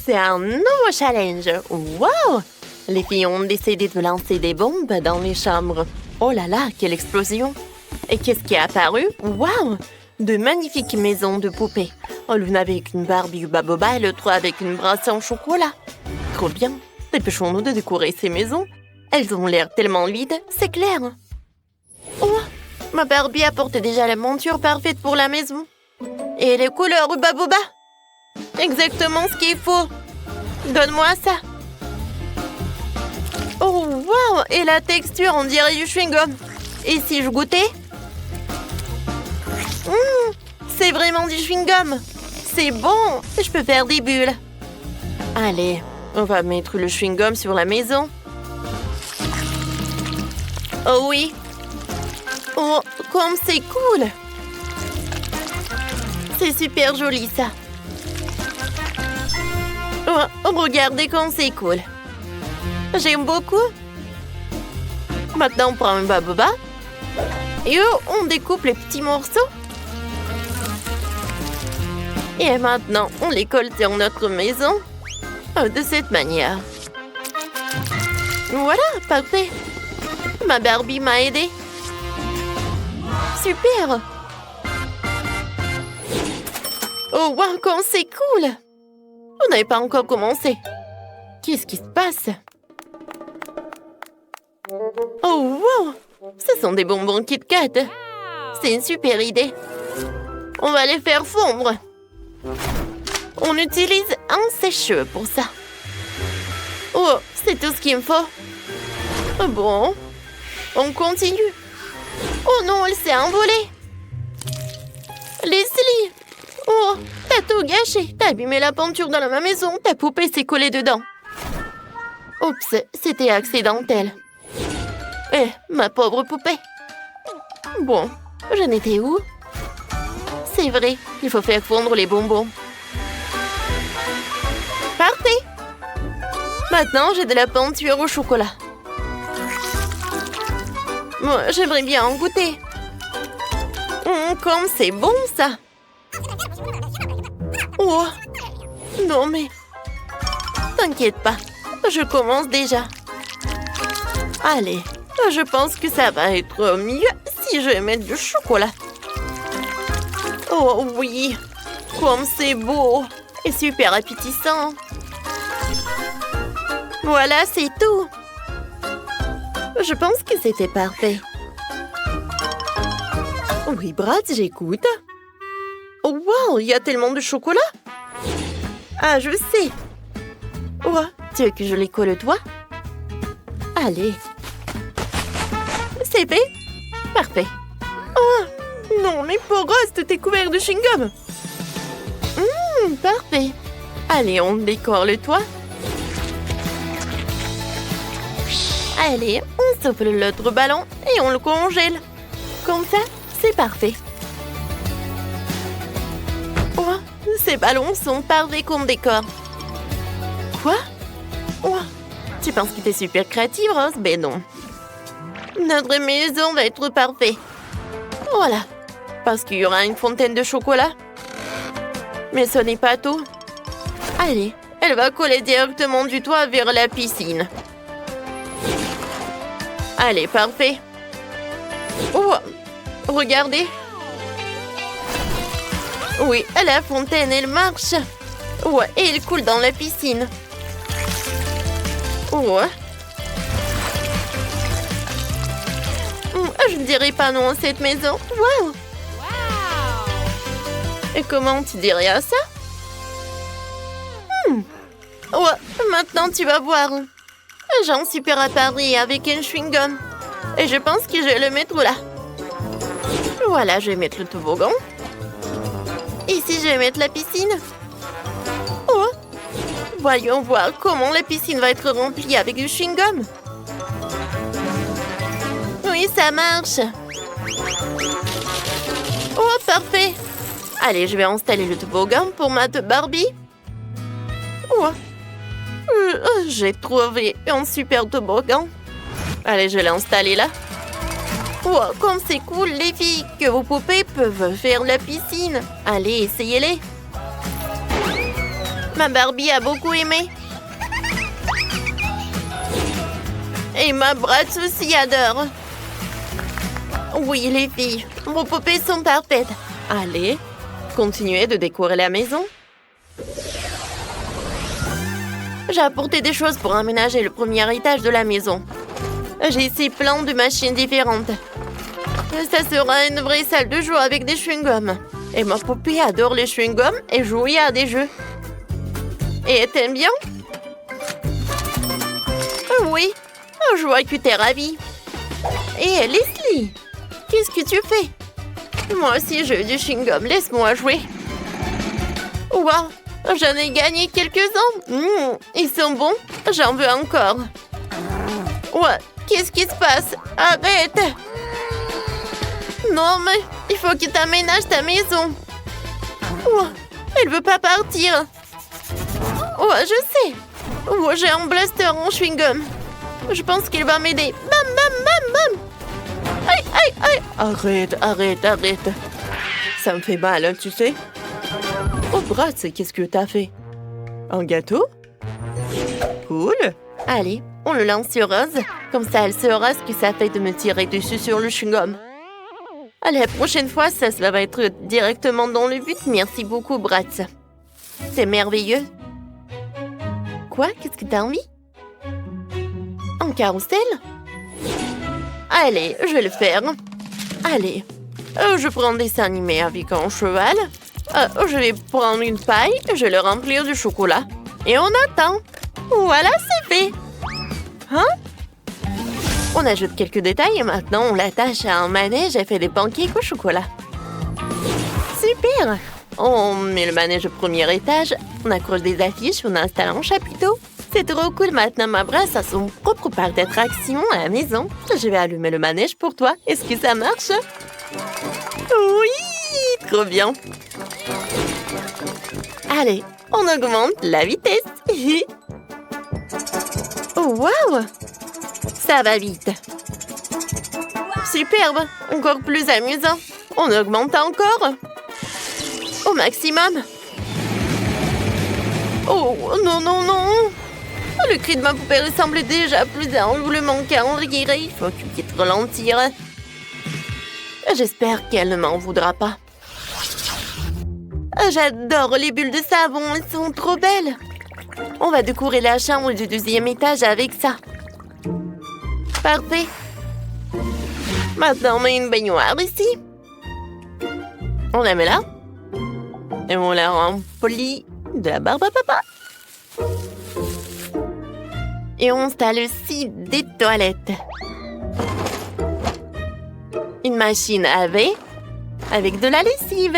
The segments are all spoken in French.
c'est un nouveau challenge. Wow! Les filles ont décidé de lancer des bombes dans les chambres. Oh là là, quelle explosion! Et qu'est-ce qui est apparu? Wow! De magnifiques maisons de poupées. Oh, l'une avec une Barbie Huba-Boba et l'autre avec une brasse en chocolat. Trop bien! Dépêchons-nous de décorer ces maisons. Elles ont l'air tellement vides, c'est clair. Oh! Ma Barbie apporte déjà la monture parfaite pour la maison. Et les couleurs Huba-Boba! Exactement ce qu'il faut. Donne-moi ça. Oh, wow! Et la texture, on dirait du chewing-gum. Et si je goûtais? C'est vraiment du chewing-gum. C'est bon. Je peux faire des bulles. Allez, on va mettre le chewing-gum sur la maison. Oh oui. Oh, comme c'est cool. C'est super joli, ça. Oh, regardez comme c'est cool. J'aime beaucoup. Maintenant, on prend un Huba-Boba. Et on découpe les petits morceaux. Et maintenant, on les colle sur notre maison. De cette manière. Voilà, parfait. Ma Barbie m'a aidée. Super. Oh, wow, comme c'est cool. On n'avait pas encore commencé. Qu'est-ce qui se passe? Oh, wow! Ce sont des bonbons Kit Kat. C'est une super idée. On va les faire fondre. On utilise un sèche-cheveux pour ça. Oh, c'est tout ce qu'il me faut. Bon, on continue. Oh non, elle s'est envolée. Leslie! Oh, t'as tout gâché. T'as abîmé la peinture dans ma maison. Ta poupée s'est collée dedans. Oups, c'était accidentel. Eh, ma pauvre poupée. Bon, j'en étais où? C'est vrai, il faut faire fondre les bonbons. Parfait. Maintenant, j'ai de la peinture au chocolat. Moi, j'aimerais bien en goûter. Comme c'est bon, ça. Oh, non mais... T'inquiète pas, je commence déjà. Allez, je pense que ça va être mieux si je mets du chocolat. Oh oui, comme c'est beau et super appétissant. Voilà, c'est tout. Je pense que c'était parfait. Oui, Brad, j'écoute. Oh, wow, il y a tellement de chocolat. Ah, je sais. Oh, tu veux que je les colle, toi? Allez. C'est fait? Parfait. Oh, non, mais pauvre Rust, t'es couvert de chewing-gum. Parfait. Allez, on décore le toit. Allez, on souffle l'autre ballon et on le congèle. Comme ça, c'est parfait. Oh, ces ballons sont parfaits comme décor. Quoi? Oh, tu penses que t'es super créative, Rose? Ben non. Notre maison va être parfaite. Voilà. Parce qu'il y aura une fontaine de chocolat. Mais ce n'est pas tout. Allez, elle va coller directement du toit vers la piscine. Allez, parfait. Oh, regardez. Oui, la fontaine, elle marche. Ouais, et elle coule dans la piscine. Ouais. Je ne dirais pas non à cette maison. Wow. Et comment tu dirais à ça? Ouais, maintenant tu vas voir. J'en suis super à Paris avec un chewing-gum. Et je pense que je vais le mettre là. Voilà, je vais mettre le toboggan. Ici, je vais mettre la piscine. Oh, voyons voir comment la piscine va être remplie avec du chewing-gum. Oui, ça marche. Oh, parfait. Allez, je vais installer le toboggan pour ma Barbie. Oh, j'ai trouvé un super toboggan. Allez, je l'ai installé là. Oh, comme c'est cool, les filles, que vos poupées peuvent faire la piscine. Allez, essayez-les. Ma Barbie a beaucoup aimé. Et ma Bratz aussi adore. Oui, les filles, vos poupées sont parfaites. Allez, continuez de décorer la maison. J'ai apporté des choses pour aménager le premier étage de la maison. J'ai ici plein de machines différentes. Ça sera une vraie salle de jeu avec des chewing-gums. Et ma poupée adore les chewing-gums et jouer à des jeux. Et t'aimes bien? Oui, je vois que t'es ravie. Et Leslie, qu'est-ce que tu fais? Moi aussi, je veux du chewing-gum, laisse-moi jouer. Wow, j'en ai gagné quelques-uns. Ils sont bons, j'en veux encore. Ouais, qu'est-ce qui se passe? Arrête! Non, mais il faut que tu aménages ta maison. Oh, elle veut pas partir. Oh, je sais. Oh, j'ai un blaster en chewing-gum. Je pense qu'il va m'aider. Bam, bam, bam, bam. Aïe, aïe, aïe. Arrête, arrête, arrête. Ça me fait mal, hein, tu sais. Oh, Bratz, qu'est-ce que t'as fait? Un gâteau? Cool. Allez, on le lance sur Rose. Comme ça, elle saura ce que ça fait de me tirer dessus sur le chewing-gum. Allez, la prochaine fois, ça va être directement dans le but. Merci beaucoup, Bratz. C'est merveilleux. Quoi? Qu'est-ce que t'as envie? Un carrousel? Allez, je vais le faire. Allez, je prends un dessin animé avec un cheval. Je vais prendre une paille, je vais le remplir de chocolat. Et on attend. Voilà, c'est fait. Hein? On ajoute quelques détails et maintenant on l'attache à un manège et fait des pancakes au chocolat. Super! On met le manège au premier étage, on accroche des affiches, on installe un chapiteau. C'est trop cool, maintenant ma Bratz a son propre parc d'attractions à la maison. Je vais allumer le manège pour toi. Est-ce que ça marche? Oui! Trop bien! Allez, on augmente la vitesse. Oh, wow! Ça va vite. Superbe, encore plus amusant. On augmente encore. Au maximum. Oh, non, non, non. Le cri de ma poupée ressemble déjà plus à un roulement qu'à un rire. Il faut qu'il puisse ralentir. J'espère qu'elle ne m'en voudra pas. J'adore les bulles de savon, elles sont trop belles. On va décorer la chambre du deuxième étage avec ça. Parfait. Maintenant, on met une baignoire ici. On la met là. Et on la remplit de la barbe à papa. Et on installe aussi des toilettes. Une machine à laver avec de la lessive.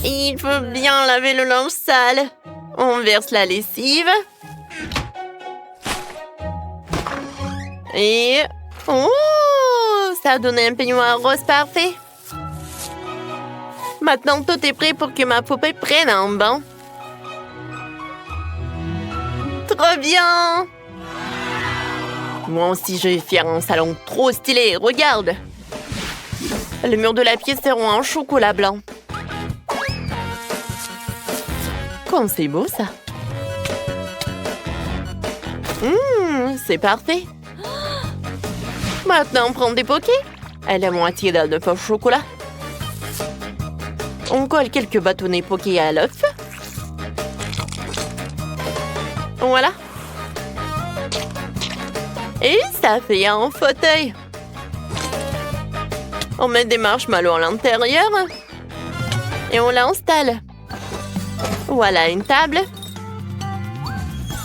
Il faut bien laver le linge sale. On verse la lessive. Et... oh! Ça a donné un peignoir rose parfait. Maintenant, tout est prêt pour que ma poupée prenne un bain. Trop bien! Moi aussi, je vais faire un salon trop stylé. Regarde! Les murs de la pièce seront en chocolat blanc. Comme c'est beau, ça! C'est parfait! Maintenant, on prend des pokés. À la moitié d'un œuf au chocolat. On colle quelques bâtonnets pokés à l'œuf. Voilà. Et ça fait un fauteuil. On met des marshmallows à l'intérieur. Et on l'installe. Voilà une table.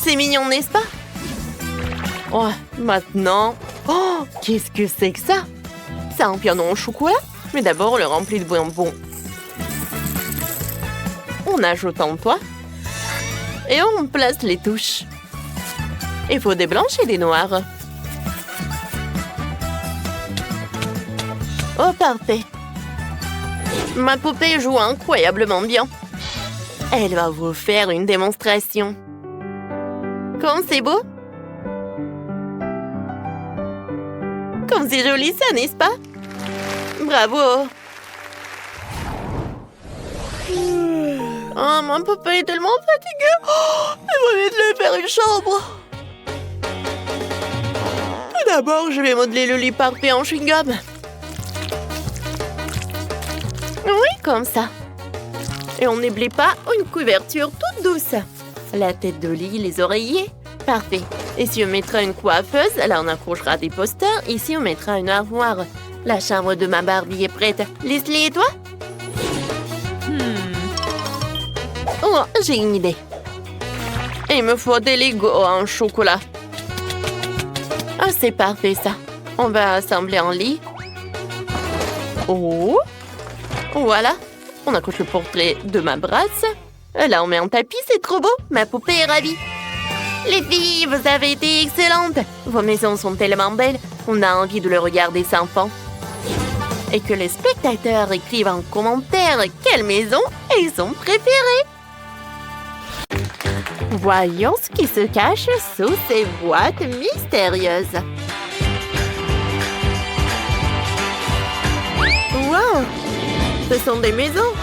C'est mignon, n'est-ce pas? Oh, maintenant... oh, qu'est-ce que c'est que ça? C'est un piano au chocolat? Mais d'abord, on le remplit de bonbons. On ajoute un toit. Et on place les touches. Il faut des blanches et des noires. Oh, parfait. Ma poupée joue incroyablement bien. Elle va vous faire une démonstration. Comme c'est beau? Comme c'est joli ça, n'est-ce pas? Bravo! Oh, mon papa est tellement fatigué. Oh, il va vite lui faire une chambre. Tout d'abord, je vais modeler le lit parfait en chewing-gum. Oui, comme ça. Et on n'oublie pas une couverture toute douce. La tête de lit, les oreillers. Parfait. Ici, on mettra une coiffeuse. Là, on accrochera des posters. Ici, on mettra une armoire. La chambre de ma Barbie est prête. Leslie et toi? Oh, j'ai une idée. Il me faut des Legos en chocolat. Ah, c'est parfait, ça. On va assembler un lit. Oh. Voilà. On accroche le portrait de ma brasse. Là, on met un tapis, c'est trop beau. Ma poupée est ravie. Les filles, vous avez été excellentes. Vos maisons sont tellement belles. On a envie de le regarder sans fond. Et que les spectateurs écrivent en commentaire quelle maison ils ont préférée. Voyons ce qui se cache sous ces boîtes mystérieuses. Wow! Ce sont des maisons.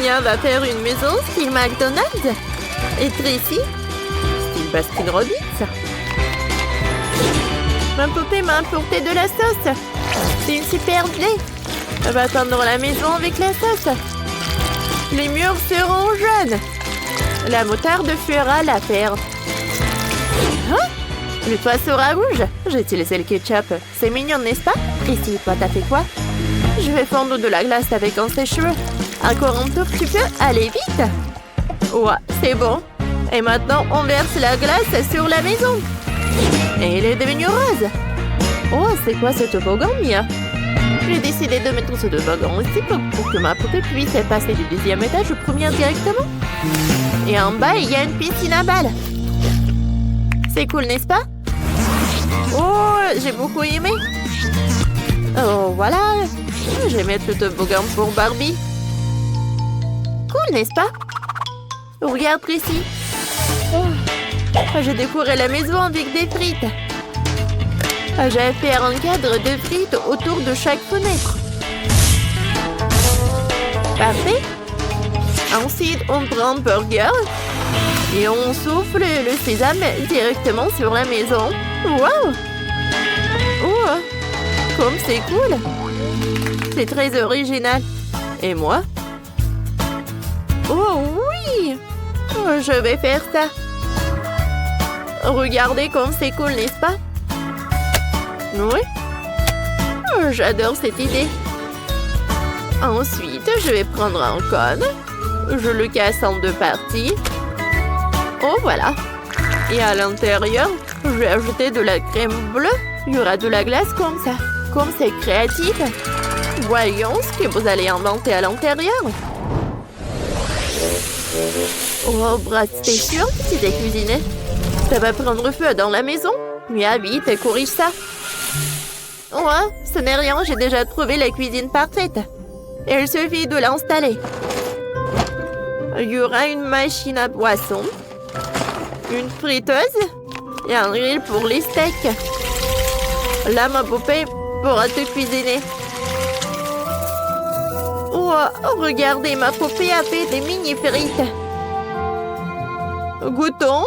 Mia va faire une maison style McDonald's. Et Tracy, style Baskin-Robbins. Ma poupée m'a apporté de la sauce. C'est une super idée. Elle va tendre la maison avec la sauce. Les murs seront jaunes. La moutarde fera l'affaire. Hein? Le toit sera rouge. J'ai utilisé le ketchup. C'est mignon, n'est-ce pas? Et si toi, t'as fait quoi? Je vais fondre de la glace avec un sèche-cheveux. Encore un tout petit peu. Allez, vite! Ouais, c'est bon. Et maintenant, on verse la glace sur la maison. Et elle est devenue rose. Oh, c'est quoi ce toboggan, Mia? J'ai décidé de mettre ce toboggan ici pour que ma poupée puisse passer du deuxième étage au premier directement. Et en bas, il y a une piscine à balles. C'est cool, n'est-ce pas? Oh, j'ai beaucoup aimé. Oh, voilà. Je vais mettre le toboggan pour Barbie. Cool, n'est-ce pas? Regarde ici. Oh, j'ai décoré la maison avec des frites. Je vais faire un cadre de frites autour de chaque fenêtre. Parfait. Ensuite, on prend un burger et on souffle le sésame directement sur la maison. Wow! Oh, comme c'est cool! C'est très original. Et moi? Oh oui! Je vais faire ça. Regardez comme c'est cool, n'est-ce pas? Oui. J'adore cette idée. Ensuite, je vais prendre un cône. Je le casse en deux parties. Oh, voilà. Et à l'intérieur, je vais ajouter de la crème bleue. Il y aura de la glace comme ça. Comme c'est créatif. Voyons ce que vous allez inventer à l'intérieur. Oh, Brad, t'es sûr que tu t'es cuisiné? Ça va prendre feu dans la maison. Mais vite, corrige ça. Ouais, ce n'est rien, j'ai déjà trouvé la cuisine parfaite. Il suffit de l'installer. Il y aura une machine à boisson, une friteuse et un grill pour les steaks. Là, ma poupée pourra te cuisiner. Oh, regardez, ma poupée a fait des mini frites. Goûtons.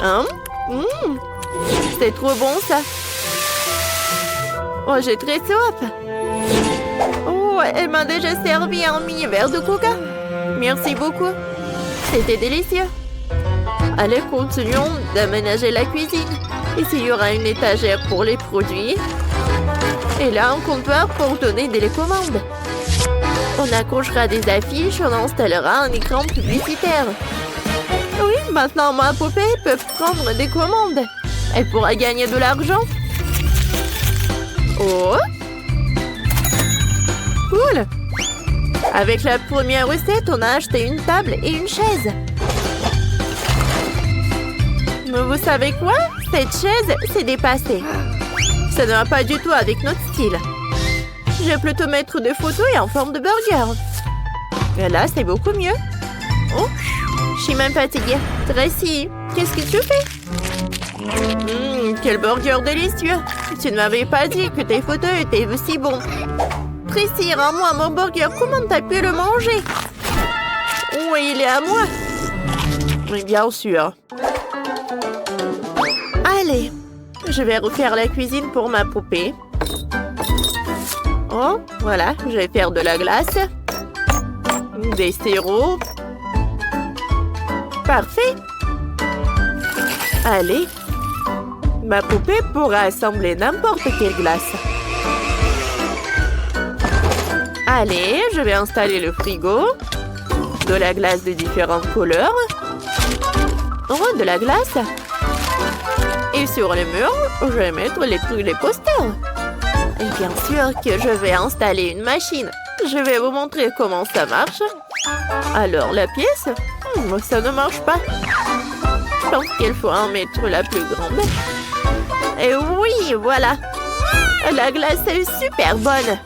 Hein? C'est trop bon, ça. Oh, j'ai très soif. Oh, elle m'a déjà servi un mini verre de coca. Merci beaucoup. C'était délicieux. Allez, continuons d'aménager la cuisine. Ici, il y aura une étagère pour les produits. Et là, un comptoir pour donner des commandes. On accrochera des affiches, on installera un écran publicitaire. Oui, maintenant, ma poupée peut prendre des commandes. Elle pourra gagner de l'argent. Oh! Cool! Avec la première recette, on a acheté une table et une chaise. Mais vous savez quoi? Cette chaise s'est dépassée. Ça ne va pas du tout avec notre style. Je vais plutôt mettre des photos et en forme de burger. Et là, c'est beaucoup mieux. Oh, je suis même fatiguée. Tracy, qu'est-ce que tu fais? Quel burger délicieux! Tu ne m'avais pas dit que tes photos étaient aussi bons. Rentre ici, rends-moi mon burger. Comment t'as pu le manger? Oui, il est à moi. Oui, bien sûr. Allez, je vais refaire la cuisine pour ma poupée. Oh, voilà, je vais faire de la glace. Des sirops. Parfait. Allez. Ma poupée pourra assembler n'importe quelle glace. Allez, je vais installer le frigo. De la glace de différentes couleurs. Oh, de la glace. Et sur les murs, je vais mettre les posters. Et bien sûr que je vais installer une machine. Je vais vous montrer comment ça marche. Alors, la pièce, ça ne marche pas. Je pense qu'il faut en mettre la plus grande. Et oui, voilà. La glace est super bonne.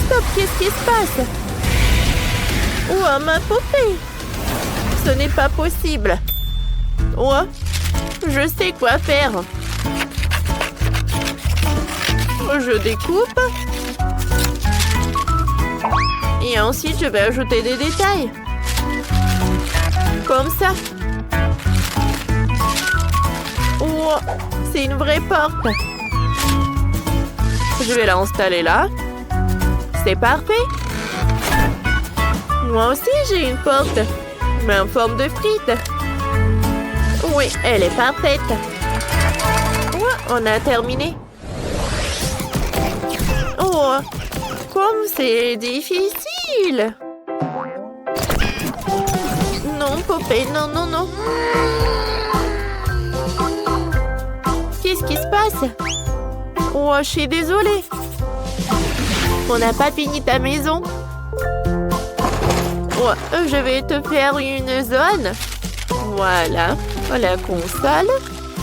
Stop, qu'est-ce qui se passe? Oh, ma poupée. Ce n'est pas possible. Oh, je sais quoi faire. Je découpe. Et ensuite, je vais ajouter des détails. Comme ça. Oh, c'est une vraie porte. Je vais l'installer là. C'est parfait. Moi aussi, j'ai une porte. Mais en forme de frites. Oui, elle est parfaite. Oh, on a terminé. Oh, comme c'est difficile. Non, poupée, non, non, non. Qu'est-ce qui se passe? Oh, je suis désolée. On n'a pas fini ta maison. Oh, je vais te faire une zone. Voilà, la console,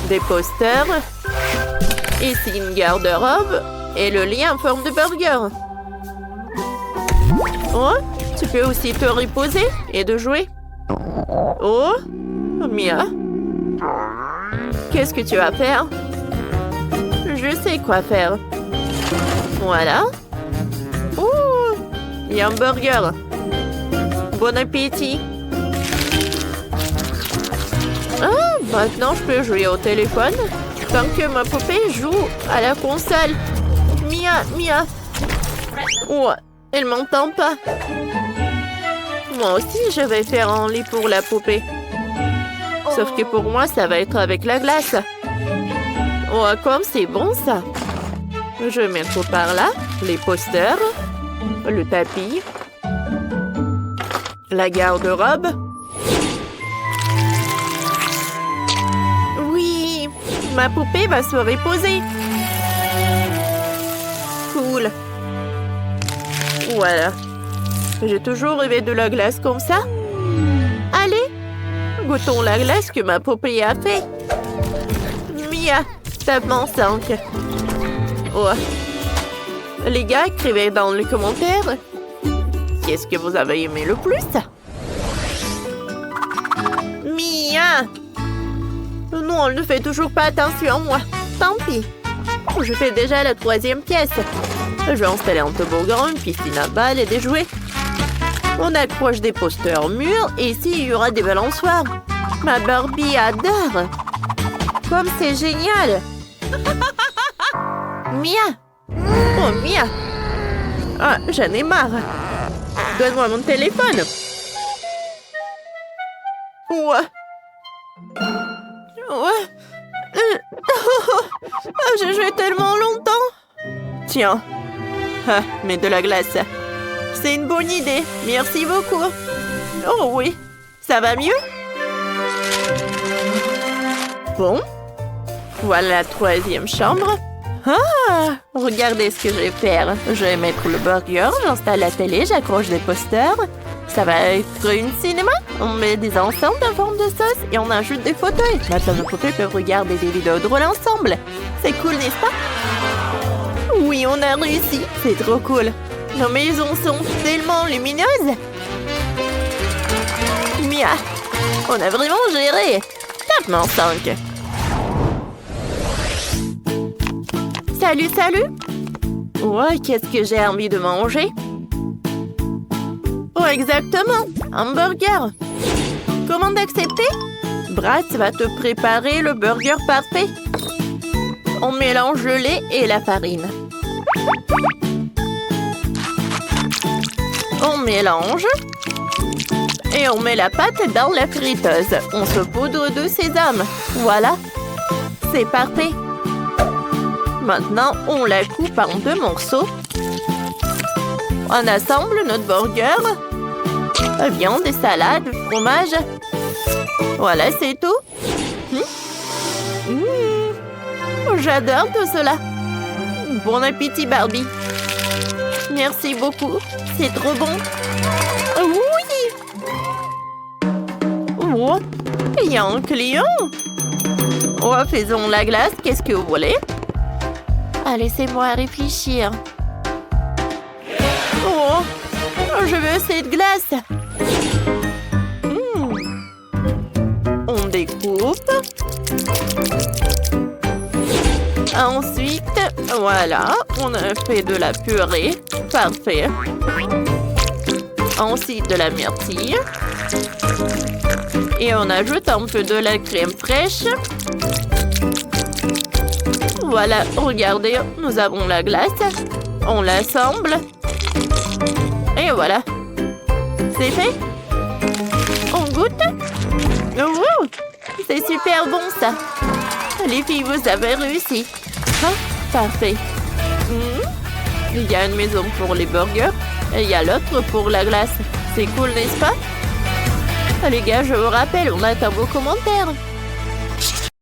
des posters. Ici, une garde-robe et le lit en forme de burger. Oh, tu peux aussi te reposer et de jouer. Oh, Mia. Qu'est-ce que tu vas faire? Je sais quoi faire. Voilà. Oh, il y a un burger. Bon appétit. Ah, maintenant je peux jouer au téléphone tant que ma poupée joue à la console. Mia, Mia. Oh, elle m'entend pas. Moi aussi, je vais faire un lit pour la poupée. Sauf que pour moi, ça va être avec la glace. Oh, comme c'est bon ça. Je vais mettre par là les posters, le tapis, la garde-robe. Oui, ma poupée va se reposer. Cool. Voilà. J'ai toujours rêvé de la glace comme ça. Allez, goûtons la glace que ma poupée a fait. Mia, tape-moi 5. Oh. Les gars, écrivez dans les commentaires. Qu'est-ce que vous avez aimé le plus? Mia! Non, elle ne fait toujours pas attention à moi. Tant pis. Je fais déjà la 3e pièce. Je vais installer un toboggan, une piscine à balles et des jouets. On accroche des posters au mur et ici, il y aura des balançoires. Ma Barbie adore. Comme c'est génial. Mia! Oh, Mia! Ah, j'en ai marre. Donne-moi mon téléphone. Ouais. Ouais. J'ai joué tellement longtemps. Tiens. Ah, mais de la glace. C'est une bonne idée. Merci beaucoup. Oh oui. Ça va mieux? Bon. Voilà la 3e chambre. Ah! Regardez ce que je vais faire. Je vais mettre le burger, j'installe la télé, j'accroche des posters. Ça va être une cinéma. On met des enceintes en forme de sauce et on ajoute des fauteuils. Maintenant, nos poupées peuvent regarder des vidéos drôles ensemble. C'est cool, n'est-ce pas? Oui, on a réussi. C'est trop cool. Nos maisons sont tellement lumineuses. Mia, on a vraiment géré. Tape-moi 5. Salut, salut! Ouais, qu'est-ce que j'ai envie de manger? Oh, exactement! Hamburger! Commande acceptée? Bryce va te préparer le burger parfait. On mélange le lait et la farine. On mélange. Et on met la pâte dans la friteuse. On saupoudre de sésame. Voilà. C'est parfait. Maintenant, on la coupe en 2 morceaux. On assemble notre burger. Viande, salade, fromage. Voilà, c'est tout. J'adore tout cela. Bon appétit, Barbie. Merci beaucoup. C'est trop bon. Oui! Oh, il y a un client. Oh, faisons la glace. Qu'est-ce que vous voulez? Laissez-moi réfléchir. Oh, je veux cette glace. On découpe. Ensuite, voilà, on a fait de la purée. Parfait. Ensuite, de la myrtille. Et on ajoute un peu de la crème fraîche. Voilà, regardez, nous avons la glace. On l'assemble. Et voilà. C'est fait. On goûte. Oh, c'est super bon, ça. Les filles, vous avez réussi. Ah, parfait. Il y a une maison pour les burgers et il y a l'autre pour la glace. C'est cool, n'est-ce pas? Les gars, je vous rappelle, on attend vos commentaires.